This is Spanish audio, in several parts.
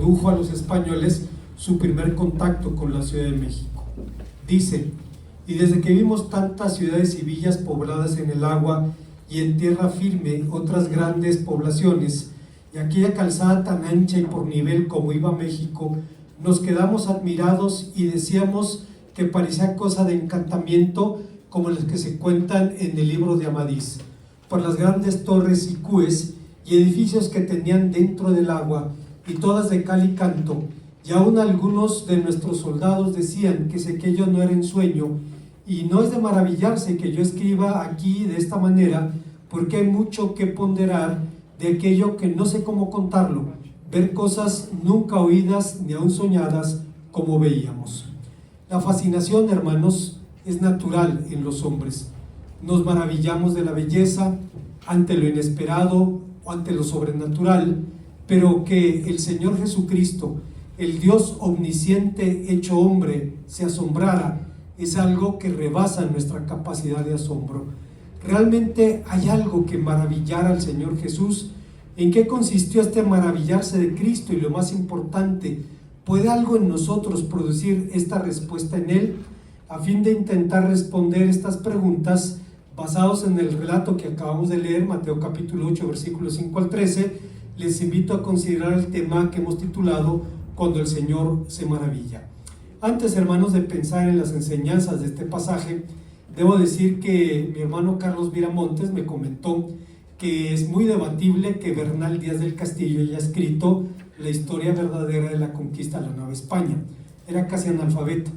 produjo a los españoles su primer contacto con la Ciudad de México. Dice: y desde que vimos tantas ciudades y villas pobladas en el agua y en tierra firme otras grandes poblaciones, y aquella calzada tan ancha y por nivel como iba México, nos quedamos admirados y decíamos que parecía cosa de encantamiento como las que se cuentan en el libro de Amadís, por las grandes torres y cues y edificios que tenían dentro del agua, y todas de cal y canto, y aún algunos de nuestros soldados decían que si aquello no era ensueño. Y no es de maravillarse que yo escriba aquí de esta manera, porque hay mucho que ponderar de aquello que no sé cómo contarlo, ver cosas nunca oídas ni aún soñadas como veíamos. La fascinación, hermanos, es natural en los hombres. Nos maravillamos de la belleza ante lo inesperado o ante lo sobrenatural, pero que el Señor Jesucristo, el Dios omnisciente hecho hombre, se asombrara, es algo que rebasa nuestra capacidad de asombro. Realmente hay algo que maravillara al Señor Jesús. ¿En qué consistió este maravillarse de Cristo? Y lo más importante, ¿puede algo en nosotros producir esta respuesta en Él? A fin de intentar responder estas preguntas, basados en el relato que acabamos de leer, Mateo capítulo 8, versículos 5 al 13, les invito a considerar el tema que hemos titulado Cuando el Señor se maravilla. Antes, hermanos, de pensar en las enseñanzas de este pasaje, debo decir que mi hermano Carlos Viramontes me comentó que es muy debatible que Bernal Díaz del Castillo haya escrito la historia verdadera de la conquista de la Nueva España. Era casi analfabeto.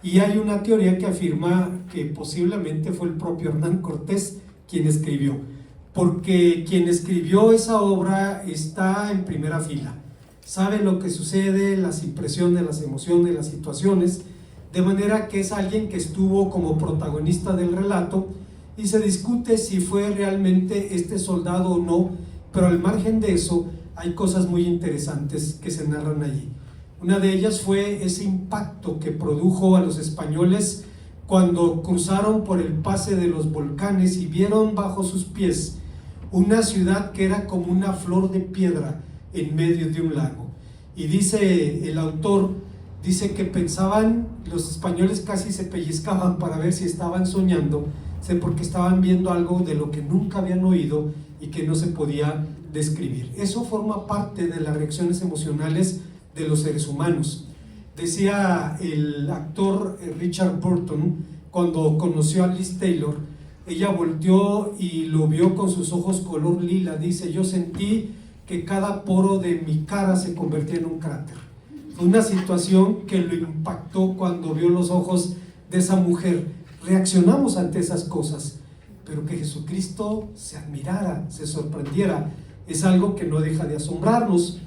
Y hay una teoría que afirma que posiblemente fue el propio Hernán Cortés quien escribió, porque quien escribió esa obra está en primera fila. Sabe lo que sucede, las impresiones, las emociones, las situaciones, de manera que es alguien que estuvo como protagonista del relato, y se discute si fue realmente este soldado o no, pero al margen de eso hay cosas muy interesantes que se narran allí. Una de ellas fue ese impacto que produjo a los españoles cuando cruzaron por el pase de los volcanes y vieron bajo sus pies una ciudad que era como una flor de piedra en medio de un lago. Y dice el autor, dice que pensaban, los españoles casi se pellizcaban para ver si estaban soñando, porque estaban viendo algo de lo que nunca habían oído y que no se podía describir. Eso forma parte de las reacciones emocionales de los seres humanos. Decía el actor Richard Burton, cuando conoció a Liz Taylor, ella volteó y lo vio con sus ojos color lila. Dice: yo sentí que cada poro de mi cara se convertía en un cráter. Fue una situación que lo impactó cuando vio los ojos de esa mujer. Reaccionamos ante esas cosas, pero que Jesucristo se admirara, se sorprendiera, es algo que no deja de asombrarnos.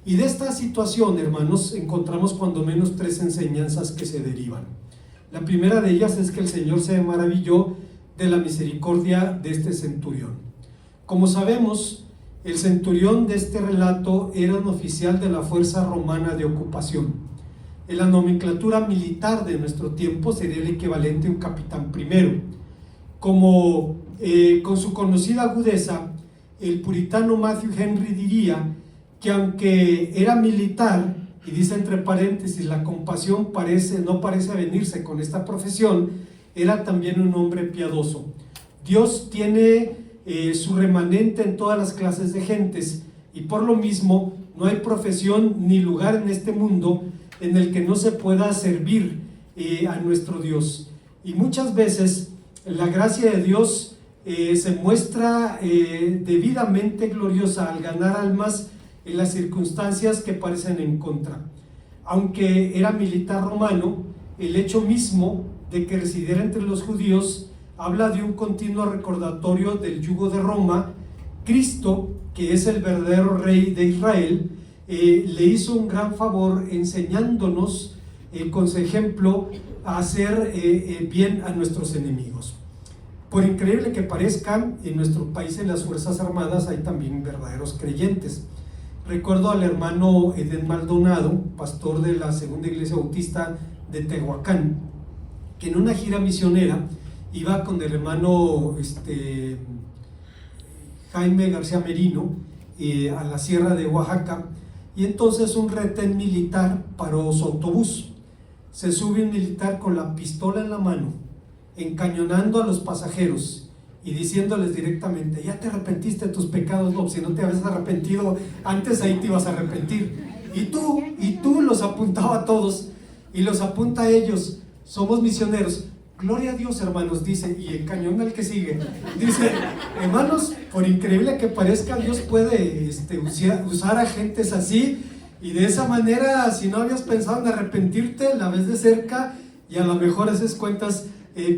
Y de esta situación, hermanos, encontramos cuando menos tres enseñanzas que se derivan. La primera de ellas es que el Señor se maravilló de la misericordia de este centurión. Como sabemos, el centurión de este relato era un oficial de la fuerza romana de ocupación. En la nomenclatura militar de nuestro tiempo sería el equivalente a un capitán primero. Con su conocida agudeza, el puritano Matthew Henry diría que aunque era militar, y dice entre paréntesis, la compasión no parece avenirse con esta profesión, era también un hombre piadoso. Dios tiene su remanente en todas las clases de gentes, y por lo mismo no hay profesión ni lugar en este mundo en el que no se pueda servir a nuestro Dios. Y muchas veces la gracia de Dios se muestra debidamente gloriosa al ganar almas en las circunstancias que parecen en contra. Aunque era militar romano, el hecho mismo de que residiera entre los judíos habla de un continuo recordatorio del yugo de Roma. Cristo, que es el verdadero rey de Israel, le hizo un gran favor enseñándonos con su ejemplo a hacer bien a nuestros enemigos. Por increíble que parezca, en nuestro país, en las Fuerzas Armadas, hay también verdaderos creyentes. Recuerdo al hermano Eden Maldonado, pastor de la Segunda Iglesia Bautista de Tehuacán, que en una gira misionera iba con el hermano Jaime García Merino a la sierra de Oaxaca, y entonces un retén militar paró su autobús. Se sube un militar con la pistola en la mano, encañonando a los pasajeros y diciéndoles directamente: ya te arrepentiste de tus pecados. No, si no te habías arrepentido antes, ahí te ibas a arrepentir. Y tú los apuntaba a todos, y los apunta a ellos: somos misioneros. Gloria a Dios, hermanos, dice, y encañona al que sigue. Dice: hermanos, por increíble que parezca, Dios puede usar a gentes así, y de esa manera, si no habías pensado en arrepentirte, la ves de cerca y a lo mejor haces cuentas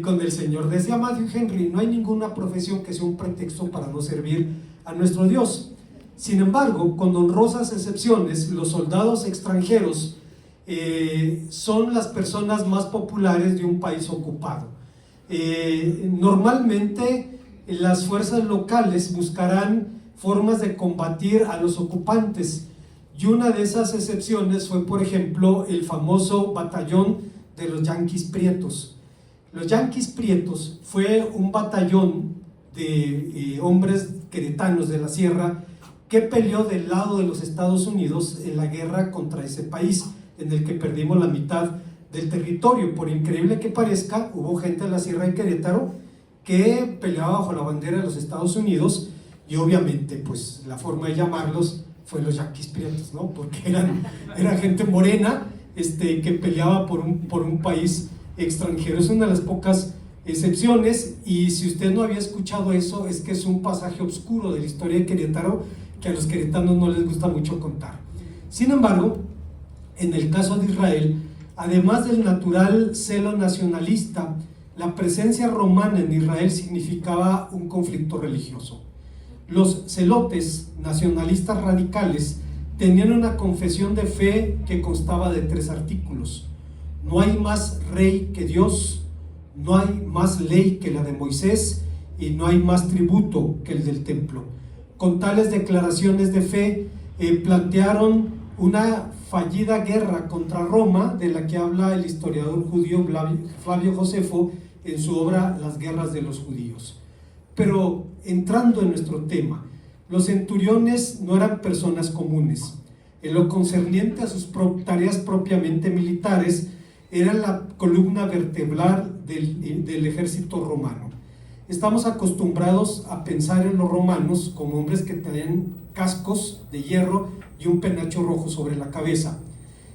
con el Señor. Decía Matthew Henry: no hay ninguna profesión que sea un pretexto para no servir a nuestro Dios. Sin embargo, con honrosas excepciones, los soldados extranjeros son las personas más populares de un país ocupado. Normalmente las fuerzas locales buscarán formas de combatir a los ocupantes, y una de esas excepciones fue, por ejemplo, el famoso batallón de los Yanquis Prietos. Los Yanquis Prietos fue un batallón de hombres queretanos de la sierra que peleó del lado de los Estados Unidos en la guerra contra ese país, en el que perdimos la mitad del territorio. Por increíble que parezca, hubo gente de la Sierra de Querétaro que peleaba bajo la bandera de los Estados Unidos, y obviamente pues la forma de llamarlos fue los Yanquis Prietos, ¿no? Porque era gente morena que peleaba por un país extranjero. Es una de las pocas excepciones, y si usted no había escuchado eso, es que es un pasaje oscuro de la historia de Querétaro que a los queretanos no les gusta mucho contar. Sin embargo, en el caso de Israel, además del natural celo nacionalista, la presencia romana en Israel significaba un conflicto religioso. Los celotes nacionalistas radicales tenían una confesión de fe que constaba de 3 artículos: no hay más rey que Dios, no hay más ley que la de Moisés, y no hay más tributo que el del templo. Con tales declaraciones de fe plantearon una fallida guerra contra Roma, de la que habla el historiador judío Flavio Josefo en su obra Las guerras de los judíos. Pero entrando en nuestro tema, los centuriones no eran personas comunes. En lo concerniente a sus tareas propiamente militares, eran la columna vertebral del ejército romano. Estamos acostumbrados a pensar en los romanos como hombres que tenían cascos de hierro y un penacho rojo sobre la cabeza.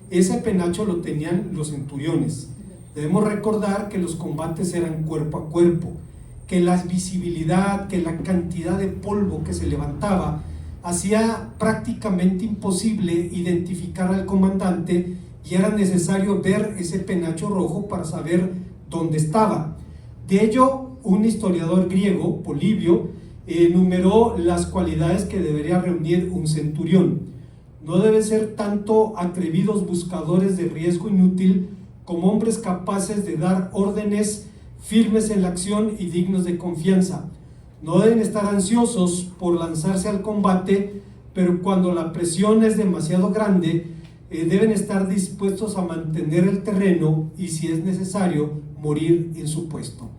Ese penacho lo tenían los centuriones. Debemos recordar que los combates eran cuerpo a cuerpo, que la visibilidad, que la cantidad de polvo que se levantaba hacía prácticamente imposible identificar al comandante, y era necesario ver ese penacho rojo para saber dónde estaba. De ello, un historiador griego, Polibio, enumeró las cualidades que debería reunir un centurión. No deben ser tanto atrevidos buscadores de riesgo inútil como hombres capaces de dar órdenes firmes en la acción y dignos de confianza. No deben estar ansiosos por lanzarse al combate, pero cuando la presión es demasiado grande, deben estar dispuestos a mantener el terreno y, si es necesario, morir en su puesto.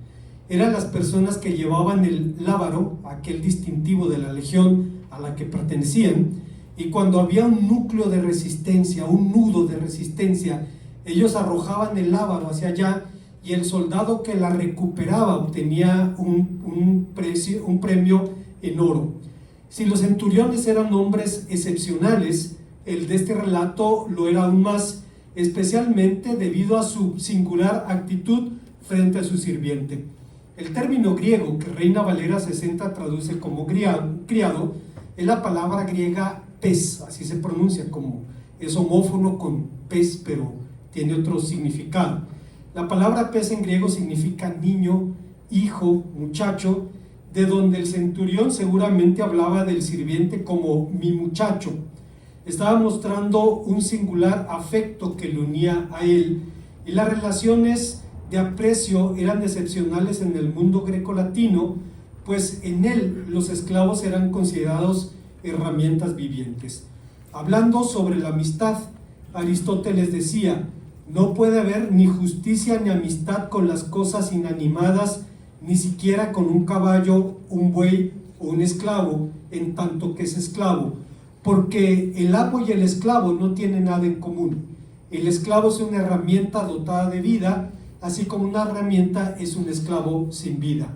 Eran las personas que llevaban el lábaro, aquel distintivo de la legión a la que pertenecían, y cuando había un núcleo de resistencia, un nudo de resistencia, ellos arrojaban el lábaro hacia allá, y el soldado que la recuperaba obtenía un premio en oro. Si los centuriones eran hombres excepcionales, el de este relato lo era aún más, especialmente debido a su singular actitud frente a su sirviente. El término griego que Reina Valera 60 traduce como criado es la palabra griega pes, así se pronuncia, como es homófono con pez, pero tiene otro significado. La palabra pes en griego significa niño, hijo, muchacho, de donde el centurión seguramente hablaba del sirviente como mi muchacho. Estaba mostrando un singular afecto que le unía a él, y las relaciones de aprecio eran excepcionales en el mundo grecolatino, pues en él los esclavos eran considerados herramientas vivientes. Hablando sobre la amistad, Aristóteles decía: no puede haber ni justicia ni amistad con las cosas inanimadas, ni siquiera con un caballo, un buey o un esclavo, en tanto que es esclavo, porque el amo y el esclavo no tienen nada en común. El esclavo es una herramienta dotada de vida, así como una herramienta es un esclavo sin vida.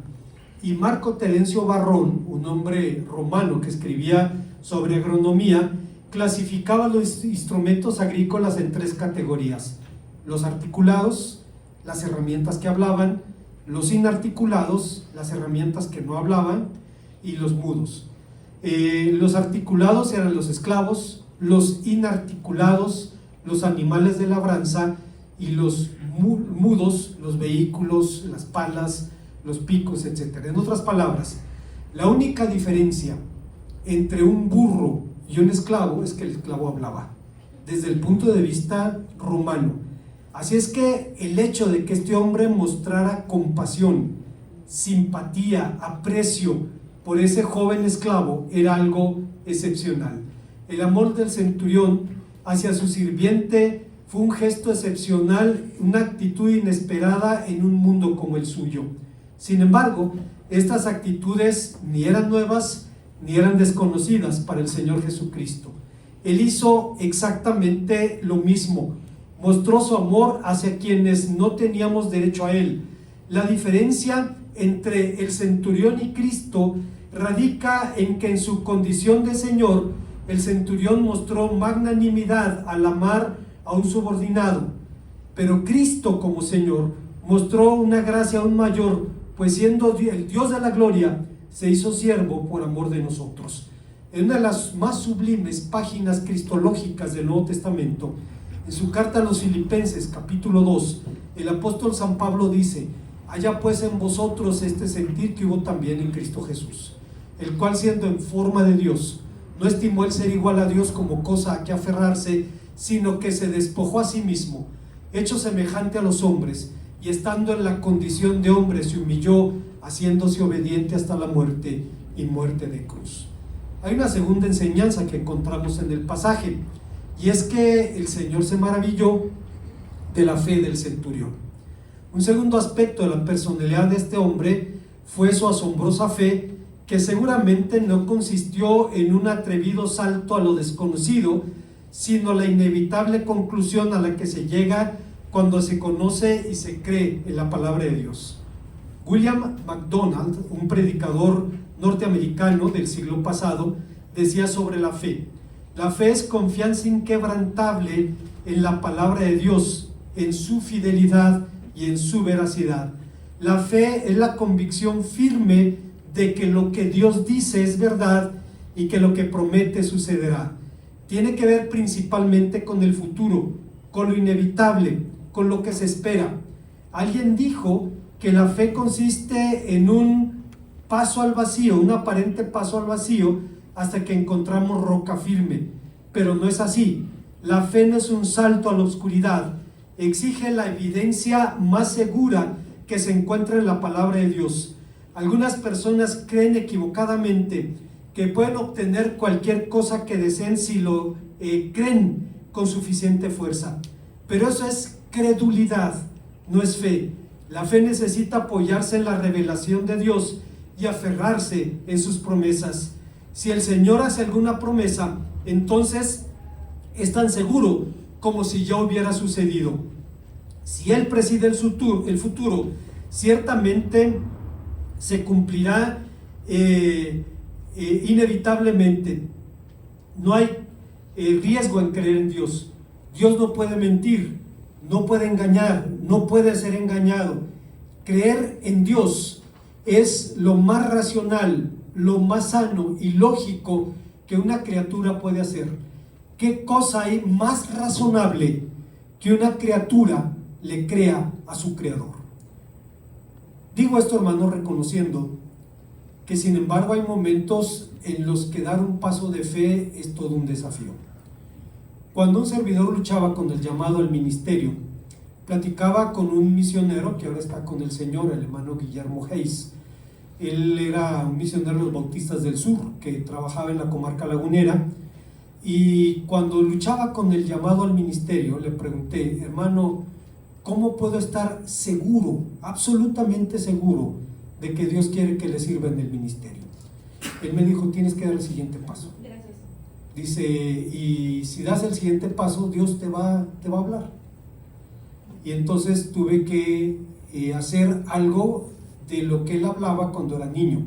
Y Marco Terencio Varrón, un hombre romano que escribía sobre agronomía, clasificaba los instrumentos agrícolas en 3 categorías: los articulados, las herramientas que hablaban; los inarticulados, las herramientas que no hablaban; y los mudos. Los articulados eran los esclavos, los inarticulados, los animales de labranza, y los mudos, los vehículos, las palas, los picos, etc. En otras palabras, la única diferencia entre un burro y un esclavo es que el esclavo hablaba, desde el punto de vista romano. Así es que el hecho de que este hombre mostrara compasión, simpatía, aprecio por ese joven esclavo era algo excepcional. El amor del centurión hacia su sirviente fue un gesto excepcional, una actitud inesperada en un mundo como el suyo. Sin embargo, estas actitudes ni eran nuevas ni eran desconocidas para el Señor Jesucristo. Él hizo exactamente lo mismo, mostró su amor hacia quienes no teníamos derecho a él. La diferencia entre el centurión y Cristo radica en que en su condición de Señor, el centurión mostró magnanimidad al amar a un subordinado, pero Cristo como Señor mostró una gracia aún mayor, pues siendo el Dios de la gloria, se hizo siervo por amor de nosotros. En una de las más sublimes páginas cristológicas del Nuevo Testamento, en su carta a los Filipenses, capítulo 2, el apóstol San Pablo dice: haya pues en vosotros este sentir que hubo también en Cristo Jesús, el cual, siendo en forma de Dios, no estimó el ser igual a Dios como cosa a que aferrarse, sino que se despojó a sí mismo, hecho semejante a los hombres, y estando en la condición de hombre se humilló, haciéndose obediente hasta la muerte, y muerte de cruz. Hay una segunda enseñanza que encontramos en el pasaje, y es que el Señor se maravilló de la fe del centurión. Un segundo aspecto de la personalidad de este hombre fue su asombrosa fe, que seguramente no consistió en un atrevido salto a lo desconocido, sino la inevitable conclusión a la que se llega cuando se conoce y se cree en la palabra de Dios. William MacDonald, un predicador norteamericano del siglo pasado, decía sobre la fe: la fe es confianza inquebrantable en la palabra de Dios, en su fidelidad y en su veracidad. La fe es la convicción firme de que lo que Dios dice es verdad y que lo que promete sucederá. Tiene que ver principalmente con el futuro, con lo inevitable, con lo que se espera. Alguien dijo que la fe consiste en un paso al vacío, un aparente paso al vacío, hasta que encontramos roca firme. Pero no es así. La fe no es un salto a la oscuridad, exige la evidencia más segura que se encuentra en la palabra de Dios. Algunas personas creen equivocadamente que pueden obtener cualquier cosa que deseen si lo creen con suficiente fuerza, pero eso es credulidad, no es fe. La fe necesita apoyarse en la revelación de Dios y aferrarse en sus promesas. Si el Señor hace alguna promesa, entonces es tan seguro como si ya hubiera sucedido. Si Él preside el futuro, ciertamente se cumplirá inevitablemente. No hay riesgo en creer en Dios. Dios no puede mentir, no puede engañar, no puede ser engañado. Creer en Dios es lo más racional, lo más sano y lógico que una criatura puede hacer. ¿Qué cosa hay más razonable que una criatura le crea a su creador? Digo esto, hermano, reconociendo que sin embargo hay momentos en los que dar un paso de fe es todo un desafío. Cuando un servidor luchaba con el llamado al ministerio, platicaba con un misionero que ahora está con el Señor, el hermano Guillermo Hayes. Él era un misionero de los Bautistas del Sur que trabajaba en la comarca lagunera, y cuando luchaba con el llamado al ministerio le pregunté: hermano, ¿cómo puedo estar seguro, absolutamente seguro, de que Dios quiere que le sirva en el ministerio? Él me dijo: tienes que dar el siguiente paso. Dice, y si das el siguiente paso, Dios te va a hablar. Y entonces tuve que hacer algo de lo que él hablaba cuando era niño.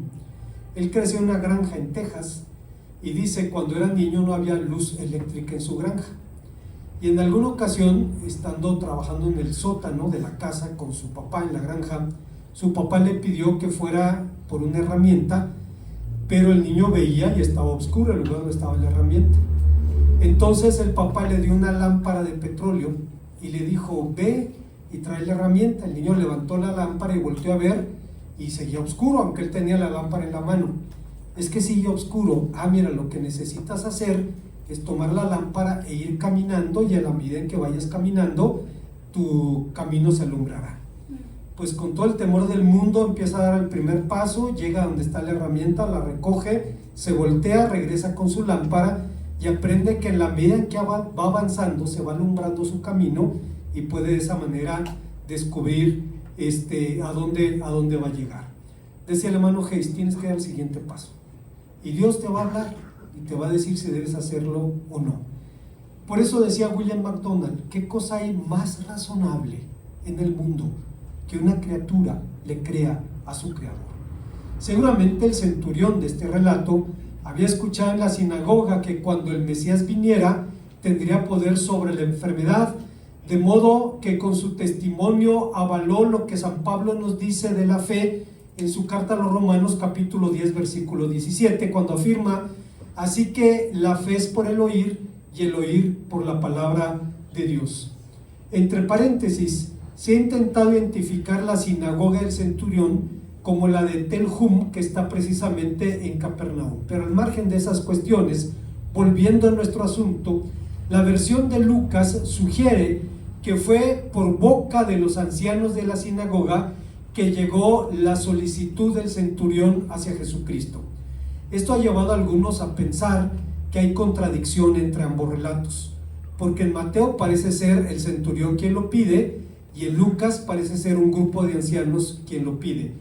Él creció en una granja en Texas y dice, cuando era niño no había luz eléctrica en su granja. Y en alguna ocasión, estando trabajando en el sótano de la casa con su papá en la granja, su papá le pidió que fuera por una herramienta, pero el niño veía y estaba oscuro el lugar donde estaba la herramienta. Entonces el papá le dio una lámpara de petróleo y le dijo, ve y trae la herramienta. El niño levantó la lámpara y volteó a ver y seguía oscuro, aunque él tenía la lámpara en la mano. Es que sigue oscuro. Mira, lo que necesitas hacer es tomar la lámpara e ir caminando, y a la medida en que vayas caminando, tu camino se alumbrará. Pues con todo el temor del mundo empieza a dar el primer paso, llega donde está la herramienta, la recoge, se voltea, regresa con su lámpara y aprende que en la medida en que va avanzando se va alumbrando su camino, y puede de esa manera descubrir a dónde va a llegar. Decía el hermano Hayes, tienes que dar el siguiente paso y Dios te va a hablar y te va a decir si debes hacerlo o no. Por eso decía William MacDonald, ¿qué cosa hay más razonable en el mundo que una criatura le crea a su creador? Seguramente el centurión de este relato había escuchado en la sinagoga que cuando el Mesías viniera tendría poder sobre la enfermedad, de modo que con su testimonio avaló lo que San Pablo nos dice de la fe en su carta a los Romanos capítulo 10 versículo 17, cuando afirma, así que la fe es por el oír y el oír por la palabra de Dios. Entre paréntesis, se ha intentado identificar la sinagoga del centurión como la de Tel Hum, que está precisamente en Capernaum. Pero al margen de esas cuestiones, volviendo a nuestro asunto, la versión de Lucas sugiere que fue por boca de los ancianos de la sinagoga que llegó la solicitud del centurión hacia Jesucristo. Esto ha llevado a algunos a pensar que hay contradicción entre ambos relatos, porque en Mateo parece ser el centurión quien lo pide y en Lucas parece ser un grupo de ancianos quien lo pide,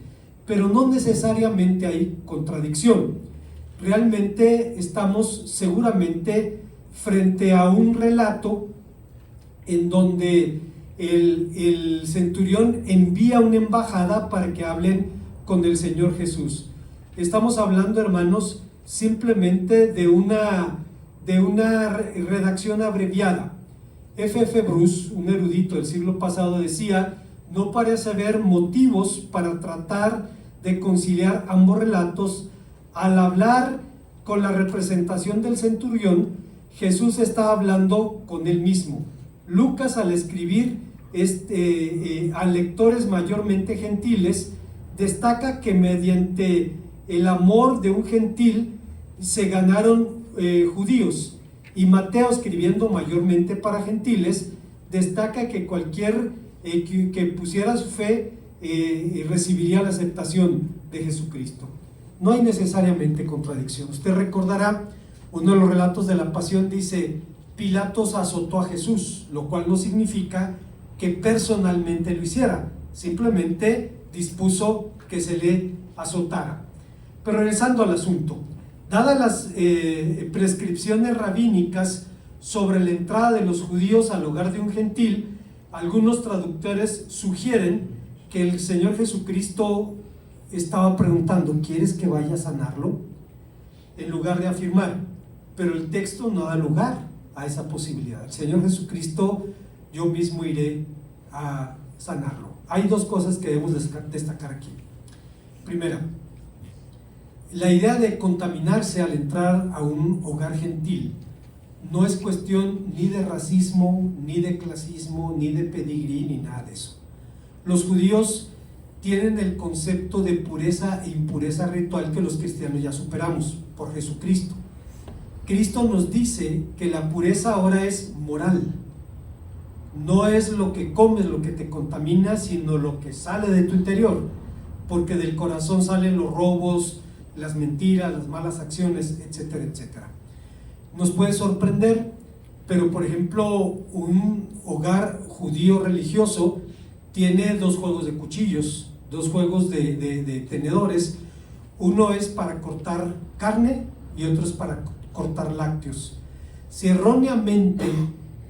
pero no necesariamente hay contradicción. Realmente estamos seguramente frente a un relato en donde el centurión envía una embajada para que hablen con el Señor Jesús. Estamos hablando, hermanos, simplemente de una redacción abreviada. F.F. Bruce, un erudito del siglo pasado, decía, no parece haber motivos para tratar de conciliar ambos relatos. Al hablar con la representación del centurión, Jesús está hablando con él mismo. Lucas, al escribir a lectores mayormente gentiles, destaca que mediante el amor de un gentil se ganaron judíos, y Mateo, escribiendo mayormente para gentiles, destaca que cualquier que pusiera su fe recibiría la aceptación de Jesucristo. No hay necesariamente contradicción. Usted recordará, uno de los relatos de la pasión dice, Pilatos azotó a Jesús, lo cual no significa que personalmente lo hiciera, simplemente dispuso que se le azotara. Pero regresando al asunto, dadas las prescripciones rabínicas sobre la entrada de los judíos al hogar de un gentil, algunos traductores sugieren que el Señor Jesucristo estaba preguntando, ¿quieres que vaya a sanarlo? En lugar de afirmar, pero el texto no da lugar a esa posibilidad. El Señor Jesucristo, yo mismo iré a sanarlo. Hay dos cosas que debemos destacar aquí. Primera, la idea de contaminarse al entrar a un hogar gentil no es cuestión ni de racismo, ni de clasismo, ni de pedigrí, ni nada de eso. Los judíos tienen el concepto de pureza e impureza ritual que los cristianos ya superamos por Jesucristo. Cristo nos dice que la pureza ahora es moral. No es lo que comes lo que te contamina, sino lo que sale de tu interior, porque del corazón salen los robos, las mentiras, las malas acciones, etcétera, etcétera. Nos puede sorprender, pero por ejemplo, un hogar judío religioso tiene dos juegos de cuchillos, dos juegos de tenedores. Uno es para cortar carne y otro es para cortar lácteos. Si erróneamente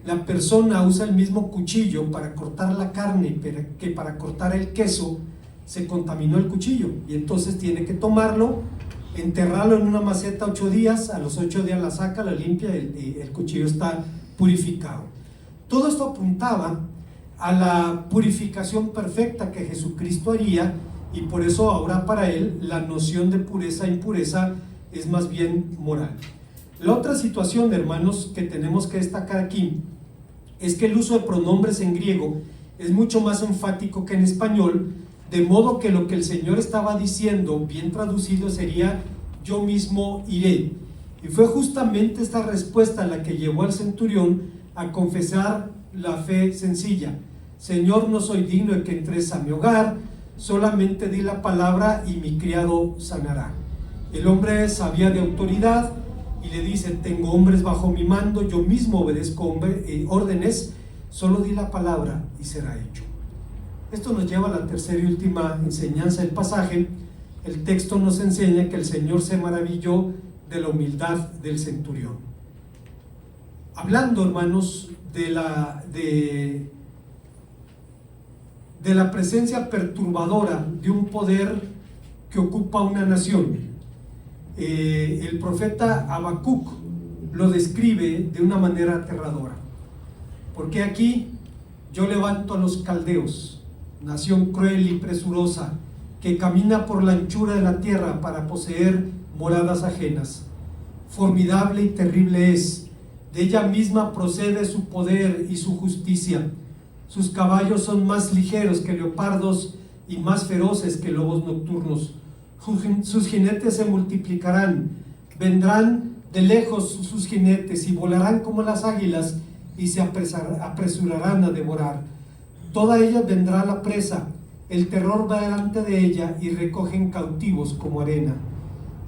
la persona usa el mismo cuchillo para cortar la carne que para cortar el queso, se contaminó el cuchillo y entonces tiene que tomarlo, enterrarlo en una maceta 8 días, a los 8 días la saca, la limpia y el cuchillo está purificado. Todo esto apuntaba a la purificación perfecta que Jesucristo haría, y por eso ahora para él la noción de pureza e impureza es más bien moral. La otra situación, hermanos, que tenemos que destacar aquí es que el uso de pronombres en griego es mucho más enfático que en español, de modo que lo que el Señor estaba diciendo, bien traducido, sería: yo mismo iré. Y fue justamente esta respuesta la que llevó al centurión a confesar la fe sencilla: Señor, no soy digno de que entres a mi hogar, solamente di la palabra y mi criado sanará. El hombre sabía de autoridad y le dice: tengo hombres bajo mi mando, yo mismo obedezco órdenes, solo di la palabra y será hecho. Esto nos lleva a la tercera y última enseñanza del pasaje. El texto nos enseña que el Señor se maravilló de la humildad del centurión. Hablando, hermanos, de la presencia perturbadora de un poder que ocupa una nación, el profeta Habacuc lo describe de una manera aterradora, porque aquí: yo levanto a los caldeos, nación cruel y presurosa, que camina por la anchura de la tierra para poseer moradas ajenas. Formidable y terrible es, de ella misma procede su poder y su justicia. Sus caballos son más ligeros que leopardos y más feroces que lobos nocturnos. Sus jinetes se multiplicarán, vendrán de lejos sus jinetes y volarán como las águilas y se apresurarán a devorar. Toda ella vendrá a la presa, el terror va delante de ella y recogen cautivos como arena.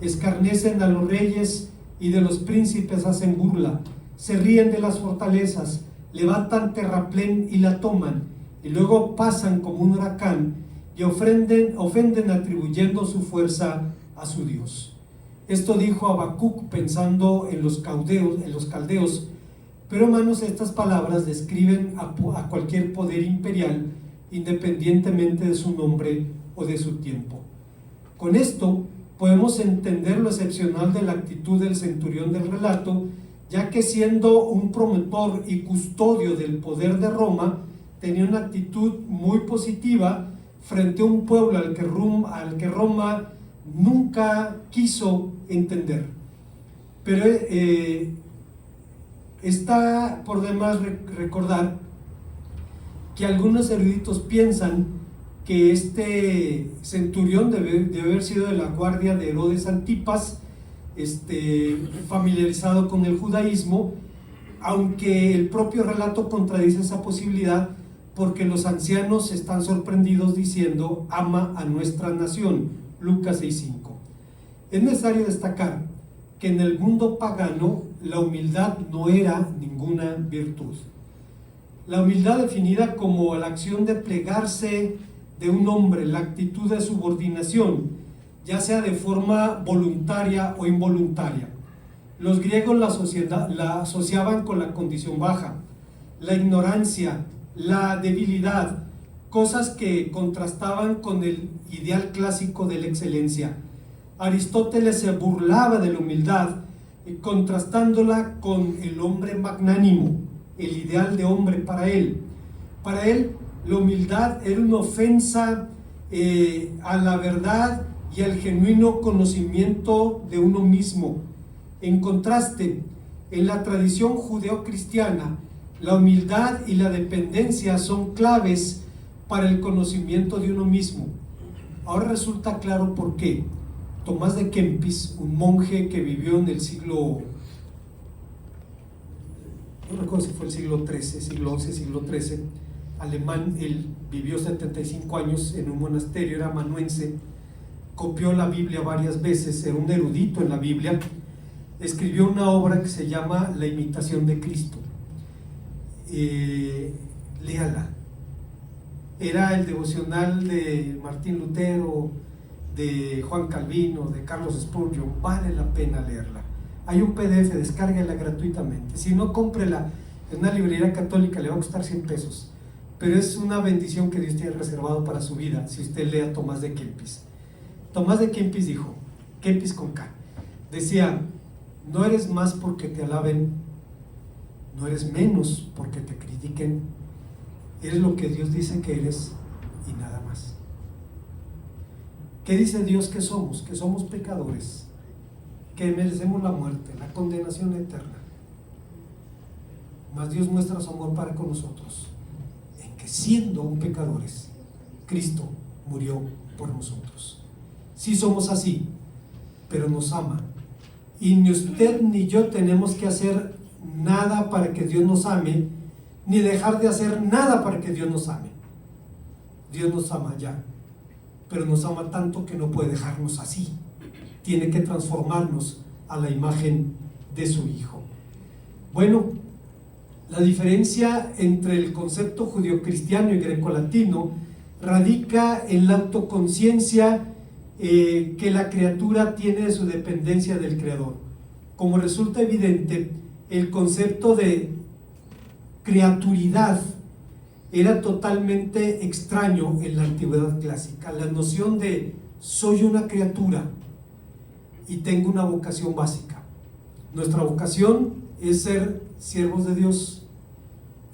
Escarnecen a los reyes y de los príncipes hacen burla, se ríen de las fortalezas, levantan terraplén y la toman, y luego pasan como un huracán y ofenden atribuyendo su fuerza a su Dios. Esto dijo Habacuc pensando en los caldeos, pero, hermanos, estas palabras describen a cualquier poder imperial, independientemente de su nombre o de su tiempo. Con esto podemos entender lo excepcional de la actitud del centurión del relato, ya que siendo un promotor y custodio del poder de Roma, tenía una actitud muy positiva frente a un pueblo al que Roma nunca quiso entender. Pero está por demás recordar que algunos eruditos piensan que este centurión debe haber sido de la guardia de Herodes Antipas, familiarizado con el judaísmo, aunque el propio relato contradice esa posibilidad, porque los ancianos están sorprendidos diciendo: ama a nuestra nación, Lucas 6:5. Es necesario destacar que en el mundo pagano la humildad no era ninguna virtud. La humildad, definida como la acción de plegarse de un hombre, la actitud de subordinación, ya sea de forma voluntaria o involuntaria. Los griegos la asociaban con la condición baja, la ignorancia, la debilidad, cosas que contrastaban con el ideal clásico de la excelencia. Aristóteles se burlaba de la humildad, contrastándola con el hombre magnánimo, el ideal de hombre para él. Para él, la humildad era una ofensa a la verdad y al genuino conocimiento de uno mismo. En contraste, en la tradición judeocristiana, la humildad y la dependencia son claves para el conocimiento de uno mismo. Ahora resulta claro por qué. Tomás de Kempis, un monje que vivió en el siglo, no recuerdo si fue el siglo XIII, siglo XI, siglo XIII, alemán, él vivió 75 años en un monasterio, era amanuense, copió la Biblia varias veces, era un erudito en la Biblia, escribió una obra que se llama La imitación de Cristo. Léala. Era el devocional de Martín Lutero, de Juan Calvino, de Carlos Spurgeon. Vale la pena leerla. Hay un PDF, descárguela gratuitamente. Si no, cómprela en una librería católica, le va a costar 100 pesos. Pero es una bendición que Dios tiene reservado para su vida si usted lee a Tomás de Kempis. Tomás de Kempis dijo, Kempis con K, decía: no eres más porque te alaben, no eres menos porque te critiquen, eres lo que Dios dice que eres y nada más. ¿Qué dice Dios que somos? Que somos pecadores, que merecemos la muerte, la condenación eterna. Mas Dios muestra su amor para con nosotros, en que siendo aún pecadores, Cristo murió por nosotros. Sí somos así, pero nos ama. Y ni usted ni yo tenemos que hacer nada para que Dios nos ame, ni dejar de hacer nada para que Dios nos ame. Dios nos ama ya, pero nos ama tanto que no puede dejarnos así. Tiene que transformarnos a la imagen de su Hijo. Bueno, la diferencia entre el concepto judio-cristiano y grecolatino radica en la autoconciencia que la criatura tiene de su dependencia del Creador. Como resulta evidente, el concepto de criaturidad era totalmente extraño en la antigüedad clásica. La noción de soy una criatura y tengo una vocación básica. Nuestra vocación es ser siervos de Dios.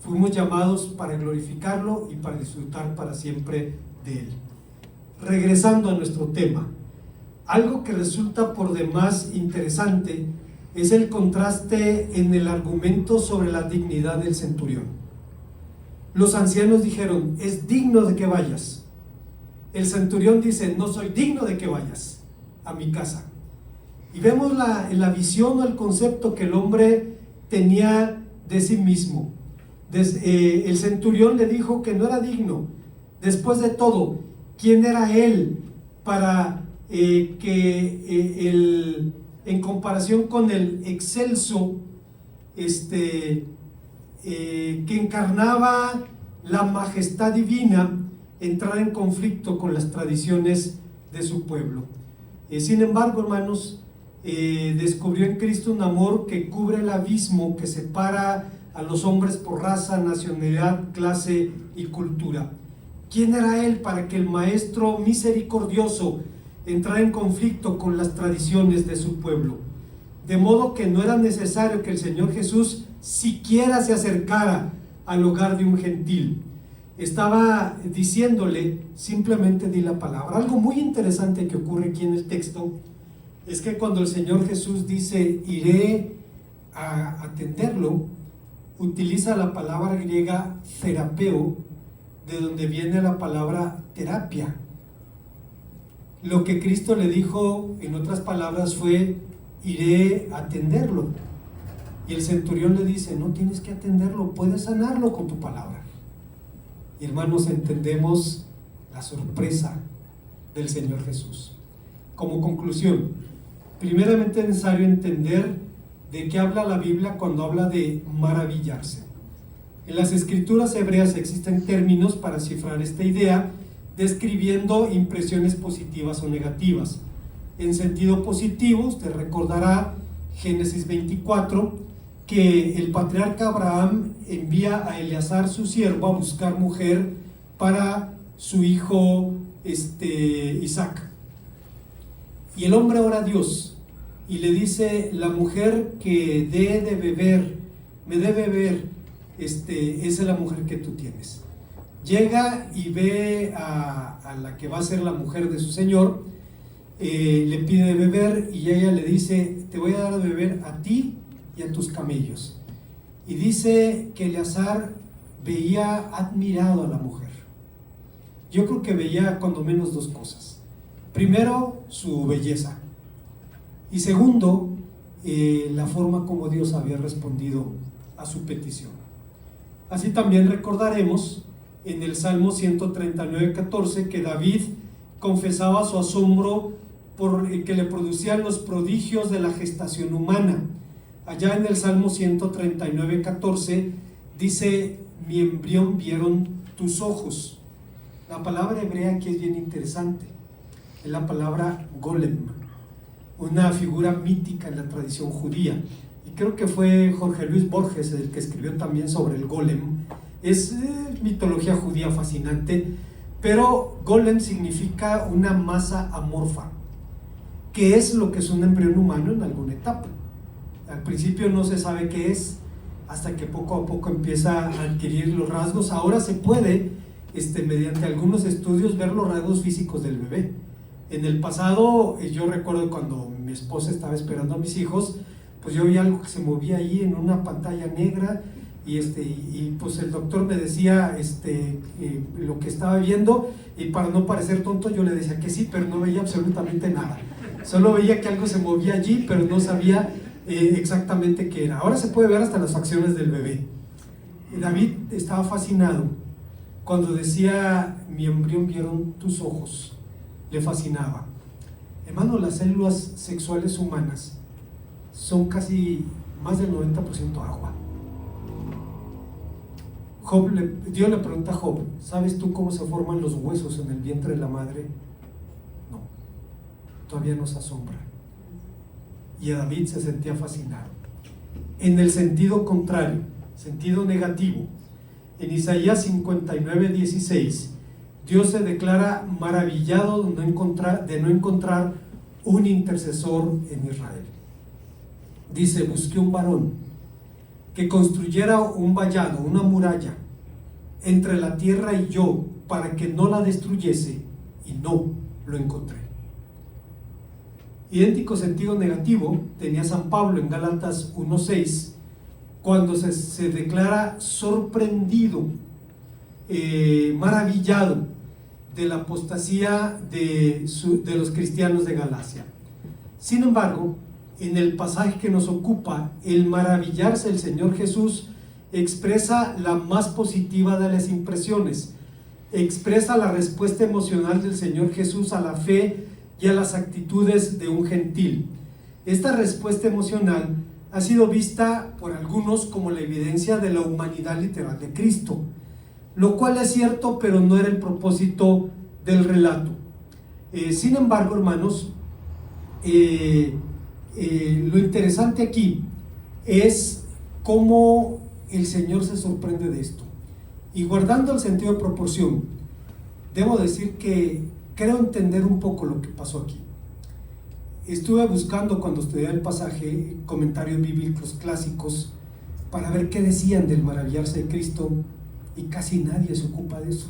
Fuimos llamados para glorificarlo y para disfrutar para siempre de Él. Regresando a nuestro tema, algo que resulta por demás interesante es el contraste en el argumento sobre la dignidad del centurión. Los ancianos dijeron: es digno de que vayas. El centurión dice: no soy digno de que vayas a mi casa. Y vemos la visión o el concepto que el hombre tenía de sí mismo. El centurión le dijo que no era digno. Después de todo, ¿quién era él para en comparación con el excelso que encarnaba la majestad divina, entrar en conflicto con las tradiciones de su pueblo? Sin embargo, hermanos, descubrió en Cristo un amor que cubre el abismo que separa a los hombres por raza, nacionalidad, clase y cultura. ¿Quién era él para que el Maestro misericordioso entrara en conflicto con las tradiciones de su pueblo? De modo que no era necesario que el Señor Jesús siquiera se acercara al hogar de un gentil. Estaba diciéndole: simplemente di la palabra. Algo muy interesante que ocurre aquí en el texto es que cuando el Señor Jesús dice iré a atenderlo, utiliza la palabra griega terapeo, de donde viene la palabra terapia. Lo que Cristo le dijo, en otras palabras, fue: iré a atenderlo. Y el centurión le dice: no tienes que atenderlo, puedes sanarlo con tu palabra. Y hermanos, entendemos la sorpresa del Señor Jesús. Como conclusión, primeramente es necesario entender de qué habla la Biblia cuando habla de maravillarse. En las escrituras hebreas existen términos para cifrar esta idea, describiendo impresiones positivas o negativas. En sentido positivo, usted recordará Génesis 24, que el patriarca Abraham envía a Eleazar, su siervo, a buscar mujer para su hijo Isaac. Y el hombre ora a Dios y le dice: la mujer que me dé beber, esa es la mujer que tú tienes. Llega y ve a la que va a ser la mujer de su señor, le pide beber y ella le dice: te voy a dar de beber a ti y a tus camellos. Y dice que Eleazar veía admirado a la mujer. Yo creo que veía cuando menos dos cosas. Primero, su belleza, y segundo, la forma como Dios había respondido a su petición. Así también recordaremos en el Salmo 139:14 que David confesaba su asombro por que le producían los prodigios de la gestación humana. Allá en el Salmo 139:14 dice: mi embrión vieron tus ojos. La palabra hebrea aquí es bien interesante, es la palabra golem. una figura mítica en la tradición judía. Y creo que fue Jorge Luis Borges el que escribió también sobre el golem. Es mitología judía fascinante, pero golem significa una masa amorfa, que es lo que es un embrión humano en alguna etapa. Al principio no se sabe qué es, hasta que poco a poco empieza a adquirir los rasgos. Ahora se puede, mediante algunos estudios, ver los rasgos físicos del bebé. En el pasado, yo recuerdo cuando mi esposa estaba esperando a mis hijos, pues yo vi algo que se movía ahí en una pantalla negra, y pues el doctor me decía lo que estaba viendo, y para no parecer tonto yo le decía que sí, pero no veía absolutamente nada. Solo veía que algo se movía allí, pero no sabía exactamente qué era. Ahora se puede ver hasta las facciones del bebé. David estaba fascinado cuando decía: mi embrión vieron tus ojos. Le fascinaba. Hermano, las células sexuales humanas son casi más del 90% agua. Dios le pregunta a Job: ¿sabes tú cómo se forman los huesos en el vientre de la madre? No, todavía nos asombra. Y a David se sentía fascinado. En el sentido contrario, sentido negativo, en Isaías 59:16, Dios se declara maravillado de no encontrar un intercesor en Israel. Dice: busqué un varón que construyera un vallado, una muralla entre la tierra y yo, para que no la destruyese, y no lo encontré. Idéntico sentido negativo tenía San Pablo en Gálatas 1:6, cuando se declara sorprendido, maravillado de la apostasía de los cristianos de Galacia. Sin embargo, en el pasaje que nos ocupa, el maravillarse del Señor Jesús expresa la más positiva de las impresiones, expresa la respuesta emocional del Señor Jesús a la fe y a las actitudes de un gentil. Esta respuesta emocional ha sido vista por algunos como la evidencia de la humanidad literal de Cristo, lo cual es cierto, pero no era el propósito del relato. Sin embargo, hermanos, lo interesante aquí es cómo el Señor se sorprende de esto. Y guardando el sentido de proporción, debo decir que creo entender un poco lo que pasó aquí. Estuve buscando, cuando estudié el pasaje, comentarios bíblicos clásicos para ver qué decían del maravillarse de Cristo, y casi nadie se ocupa de eso,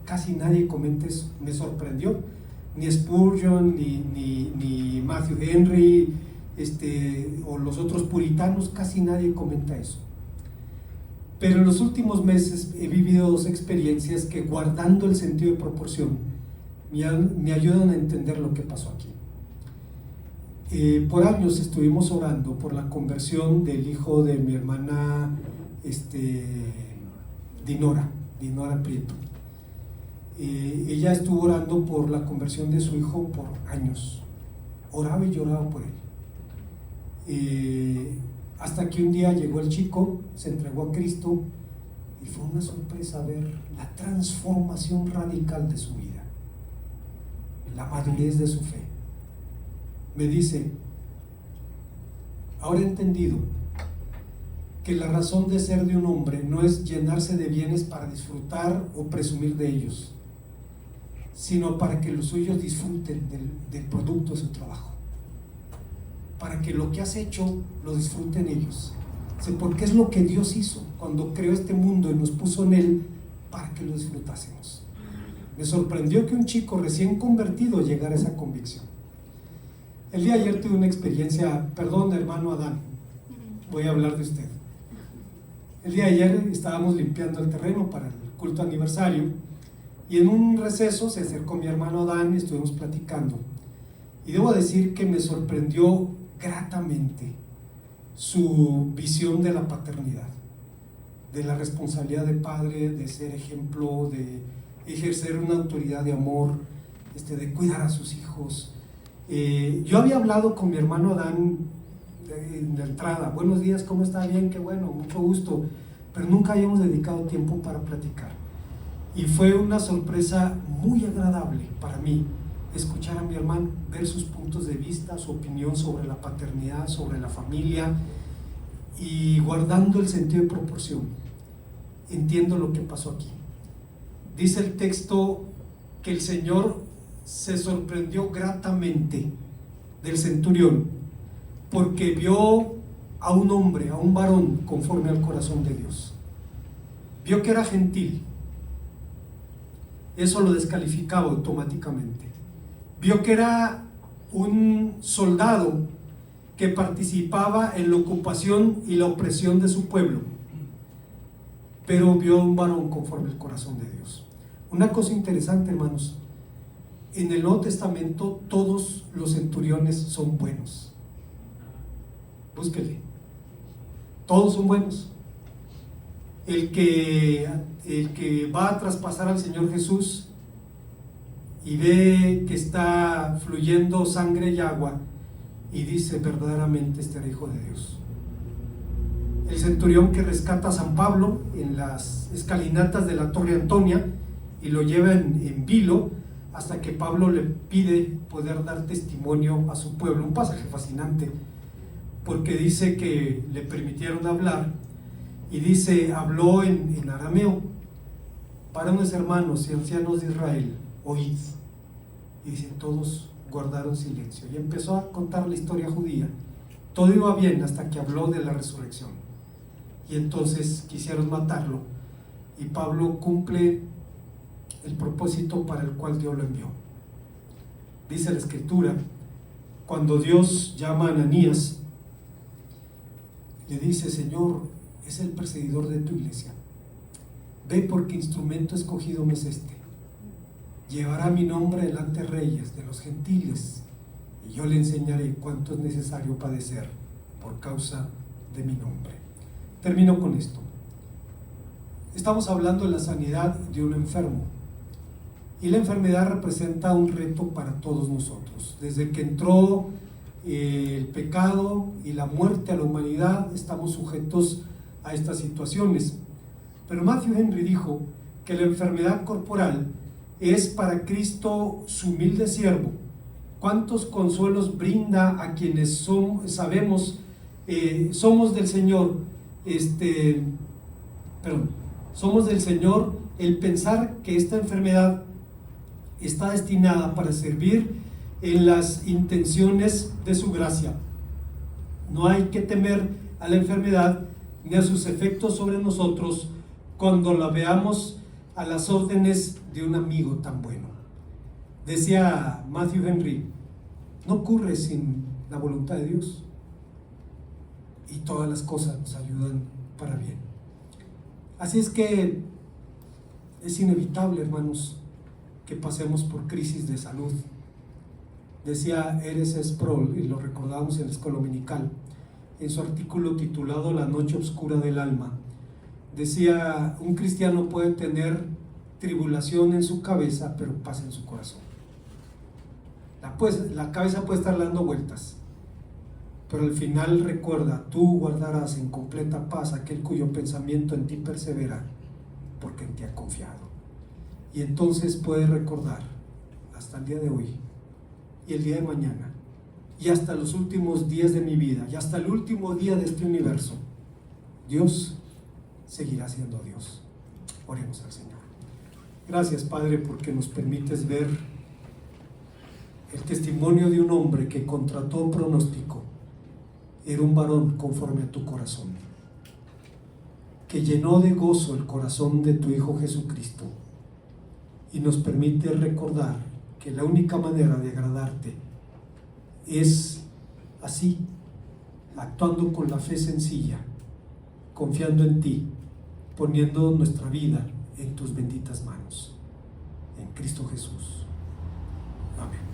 casi nadie comenta eso. Me sorprendió. Ni Spurgeon, ni Matthew Henry, o los otros puritanos, casi nadie comenta eso. Pero en los últimos meses he vivido dos experiencias que, guardando el sentido de proporción, me ayudan a entender lo que pasó aquí. Por años estuvimos orando por la conversión del hijo de mi hermana Dinora Prieto. Ella estuvo orando por la conversión de su hijo por años. Oraba y lloraba por él. Hasta que un día llegó el chico, se entregó a Cristo, y fue una sorpresa ver la transformación radical de su vida, la madurez de su fe. Me dice: ahora he entendido que la razón de ser de un hombre no es llenarse de bienes para disfrutar o presumir de ellos, sino para que los suyos disfruten del producto de su trabajo, para que lo que has hecho lo disfruten ellos. Porque es lo que Dios hizo cuando creó este mundo y nos puso en él para que lo disfrutásemos. Me sorprendió que un chico recién convertido llegara a esa convicción. El día de ayer tuve una experiencia, perdón, hermano Adán, voy a hablar de usted. El día de ayer estábamos limpiando el terreno para el culto aniversario, y en un receso se acercó mi hermano Adán y estuvimos platicando. Y debo decir que me sorprendió gratamente su visión de la paternidad, de la responsabilidad de padre, de ser ejemplo, de ejercer una autoridad de amor, de cuidar a sus hijos. Yo había hablado con mi hermano Adán en la entrada: buenos días, ¿cómo está? Bien, qué bueno, mucho gusto. Pero nunca habíamos dedicado tiempo para platicar, y fue una sorpresa muy agradable para mí escuchar a mi hermano, ver sus puntos de vista, su opinión sobre la paternidad, sobre la familia, y guardando el sentido de proporción. Entiendo lo que pasó aquí. Dice el texto que el Señor se sorprendió gratamente del centurión porque vio a un hombre, a un varón conforme al corazón de Dios. Vio que era gentil. Eso lo descalificaba automáticamente. Vio que era un soldado que participaba en la ocupación y la opresión de su pueblo, pero vio a un varón conforme al corazón de Dios. Una cosa interesante, hermanos, en el Nuevo Testamento todos los centuriones son buenos. Búsquele. Todos son buenos. El que va a traspasar al Señor Jesús y ve que está fluyendo sangre y agua y dice: verdaderamente este era hijo de Dios. El centurión que rescata a San Pablo en las escalinatas de la Torre Antonia y lo lleva en vilo hasta que Pablo le pide poder dar testimonio a su pueblo. Un pasaje fascinante, porque dice que le permitieron hablar y dice: habló en arameo: varones hermanos y ancianos de Israel, oíd. Y dice: todos guardaron silencio, y empezó a contar la historia judía. Todo iba bien hasta que habló de la resurrección, y entonces quisieron matarlo, y Pablo cumple el propósito para el cual Dios lo envió. Dice la Escritura, cuando Dios llama a Ananías, le dice: Señor, es el perseguidor de tu iglesia, ve, porque instrumento escogido me es este. Llevará mi nombre delante de reyes de los gentiles, y yo le enseñaré cuánto es necesario padecer por causa de mi nombre. Termino con esto. Estamos hablando de la sanidad de un enfermo, y la enfermedad representa un reto para todos nosotros. Desde que entró el pecado y la muerte a la humanidad, estamos sujetos a estas situaciones. Pero Matthew Henry dijo que la enfermedad corporal es para Cristo su humilde siervo. ¿Cuántos consuelos brinda a quienes somos del Señor? Somos del Señor el pensar que esta enfermedad está destinada para servir en las intenciones de su gracia. No hay que temer a la enfermedad ni a sus efectos sobre nosotros cuando la veamos a las órdenes de un amigo tan bueno. Decía Matthew Henry: no ocurre sin la voluntad de Dios, y todas las cosas nos ayudan para bien. Así es que es inevitable, hermanos, que pasemos por crisis de salud. Decía R.C. Sproul, y lo recordamos en la escuela dominical, en su artículo titulado La noche oscura del alma. Decía: un cristiano puede tener tribulación en su cabeza, pero paz en su corazón. La cabeza puede estar dando vueltas, pero al final recuerda: tú guardarás en completa paz aquel cuyo pensamiento en ti persevera, porque en ti ha confiado. Y entonces puedes recordar hasta el día de hoy, y el día de mañana, y hasta los últimos días de mi vida, y hasta el último día de este universo, Dios seguirá siendo Dios. Oremos al Señor. Gracias, Padre, porque nos permites ver el testimonio de un hombre que contra todo pronóstico era un varón conforme a tu corazón, que llenó de gozo el corazón de tu Hijo Jesucristo, y nos permite recordar que la única manera de agradarte es así, actuando con la fe sencilla, confiando en ti, poniendo nuestra vida en tus benditas manos. En Cristo Jesús. Amén.